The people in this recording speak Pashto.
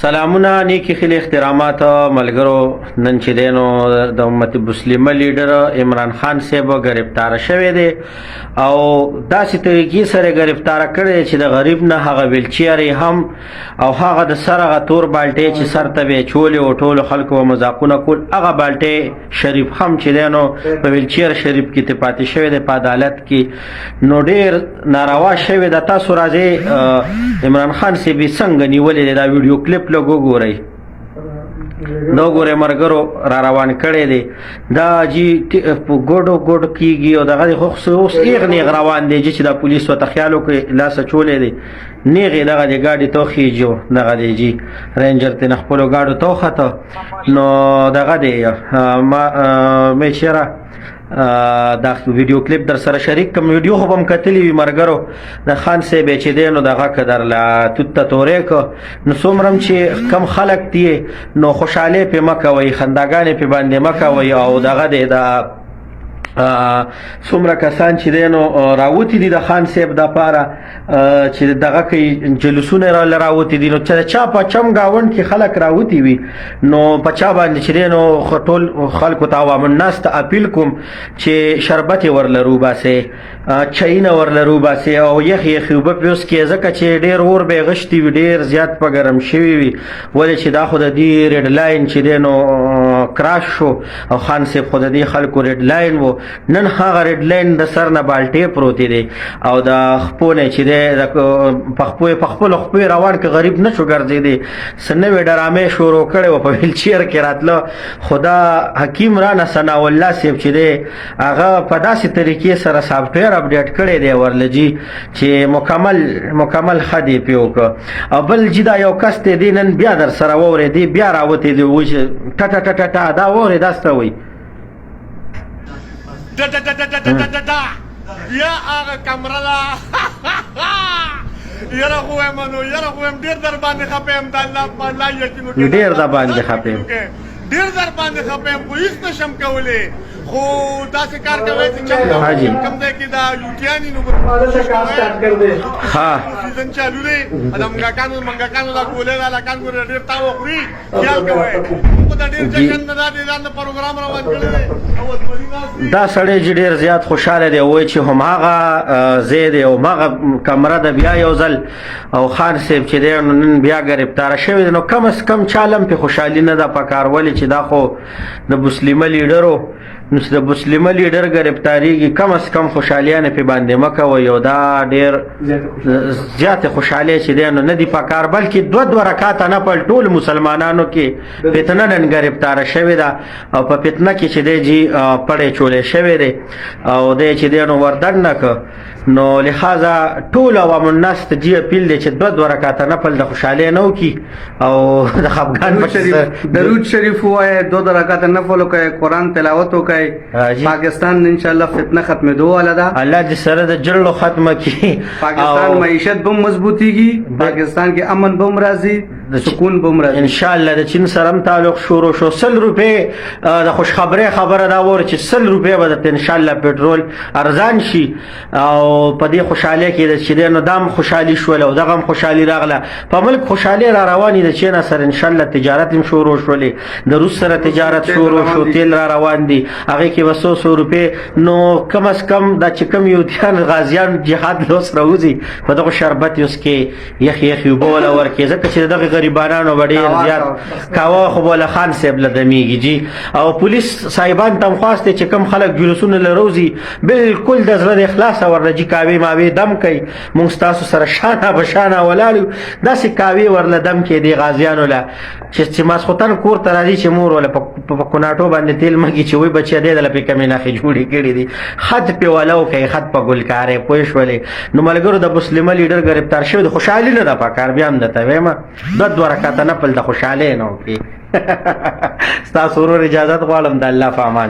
سلامونه نیکی خیلی احترامات ملګرو. نن چې دینو د امت مسلمه لیډر عمران خان صاحب گرفتار شوی دی او داسې طریقې سره گرفتار کړی چې د غریب نه هغه ویلچیر هم او هغه د سر هغه تور بالټې چې سر ته به چولې او ټولو خلکو مذاقونه کول، هغه بالټې شریف هم چې دینو په ویلچیر شریف کې پاتې شوی دی په عدالت کې. نو ډیر ناروا شوی د تاسو راځي عمران خان صاحب څنګه نیولې دا ویډیو کلیپ لګو ګورئ. نو ګورئ مرګرو را روان کړی دی دا جی ګوډو ګوډ کیږي او دغه خو اوس ایغ نیغ روان دی چې دا پولیس ورته خیال وکړي لاسه چولې دی نیغې دغه د ګاډي تو خیجو دغه دی جی رینجر ته خپلو ګاډو تو خطه نو دغه دی مې چېره دا ویډیو کلیپ در سره شریک کوم. ویډیو خو هم کتلی وي مرګرو د خان صاحب چې دی نو دغه قدر لا توت تورې کو نو څومره چې کم خلک دی نو خوشاله په مکه وي خنداګانې په باندې مکه وي او دغه دی دا څومره کسان چې دی نو راوتی دي د خان صاحب د پاره چې دغه کوي جلوسونه راوتی دي نو چا په چم گاوند کې خلک راوتی وي نو په چا باندې چې دی نو ټول خلکو ته عوام الناس ته اپیل کوم چې شربت ورلرو باسه چاینه ورلرو باسه او یخ یخ وب پیوس کې ځکه چې ډیر اور به غشتي وي ډیر زیات په ګرم شوی وي ولې چې دا خو د دې ریډ لاین چې دی نو کراش شو او خان صاحب خو د دې خلکو ریډ لاین وو. نن هغه ریډ لاین د سر نه بالټې پروتې دی او د خپونه چې دی په خپل روان کې غریب نه شو ګرځېدی سنوي ډرامې شروع کړې و په ویلچیر کې راتله. خدا حکیم رانا ثنا الله صاحب چې دی هغه په داسې طریقې سره سافټویر اپډیټ کړی دی ورلجی چې مکمل خدي پیوک او بل جدا یو کس ته دی نن بیا در سره ووري دی بیا راوتی دی و چې ټټ ټټ ټا دا ووري داسته وي یا هغه کمره ده یاره خو هم ډېر در باندې خفه یم د الله یقین وکړه ډېر در باندې خفه یم ډېر در باندې خفه یم خو هېڅ نشم کولی خو داسې کار کوی چې کوم ځای کې دا یوټیانې نو ها سیزن چالو دی د منګاکانو دا ګولې دا لکان ګورې ډېر تاو خوري خیال کوی خو دا ډېر جشن نه دا ډېر پروګرام روان کړی دی دا سړی چې ډېر زیات خوشحاله دی وایي چې هماغه ځای دی او هماغه کمره ده بیا یو ځل او خان صاحب چې دی نن بیا ګرفتاره شوی دی نو کم از کم چالم پې خوشحالي نه ده پکار ولې چې دا خو د مسلمه لیډرو نو چې د مسلمه لیډر ګرفتاریږي کم از کم خوشحالیانې پې باندې مه کوئ او دا ډېر زیاتې خوشحالۍ چې دی نو نه دي پکار بلکې دوه رکاته نفل ټول مسلمانانو کې فتنه نن ګرفتاره شوې ده او په فتنه کې چې دی جي پړې چولې شوی دی او دی چې دی نو وردن نه که نو لحاظه ټول عوام الناس ته جي اپیل دی چې دوه رکاته نفل د خوشحالۍ نه وکړي او د خفګان درود شریف ووایه 2 رکعته نفل وکړئ قرآن تلاوت وکړئ پاکستان انشاءالله فتنه ختمېدو والا ده الله دې سره د جړلو ختمه کړي پاکستان معیشت بم مضبوطیږي پاکستان کې امن بم راځي سکون بم راځي انشاءالله. د چین سره هم تعلق شروع شو 100 روپۍ د خوشخبری خبره دا وره چې 100 روپۍ به د انشاءالله پټرول ارزان شي او په دې خوشحالۍ کې د چې نو دام خوشحالي شول او دغه خوشحالي راغله په ملک خوشحالي را روانې د چین سره انشاءالله تجارت هم شروع شولې د روس سره تجارت شروع شو تیل را روان دي هغه کې 200 روپۍ نو کم از کم دا چې کم یوتیان غازیان جهاد لوس راوځي په دغه شربت یوس کې یخ یخ وبو ولا ورکې ځکه چې دغه غریبانو ډېر زیات کاوه خو بوله خان صاحب لدمیږي جی او پولیس صاحبان تم خواسته چې کم خلک جلوسونه لروزي بالکل د زړه اخلاص ورله جی کاوي ماوي دم کوي مونږ تاسو سره شانه بشانه ولاړو داسې کاوي ورله دم کې دی غازیانو له چې ماسخوتن کور ته راځي چې مور ولا په کوناټو باندې تیل مګي چې وي بچی دی د لپاره کمې نه جوړې کړې دي خط په ولو کوي خط په ګلکارې پوه شولې نو ملګرو د مسلمه لیډر گرفتار شوی د خوشحالي نه ده پکار بیا هم درته وایم 2 رکعته نفل د خوشحالۍ نه وکړي. ستاسو ورور اجازت غواړم د الله په امان.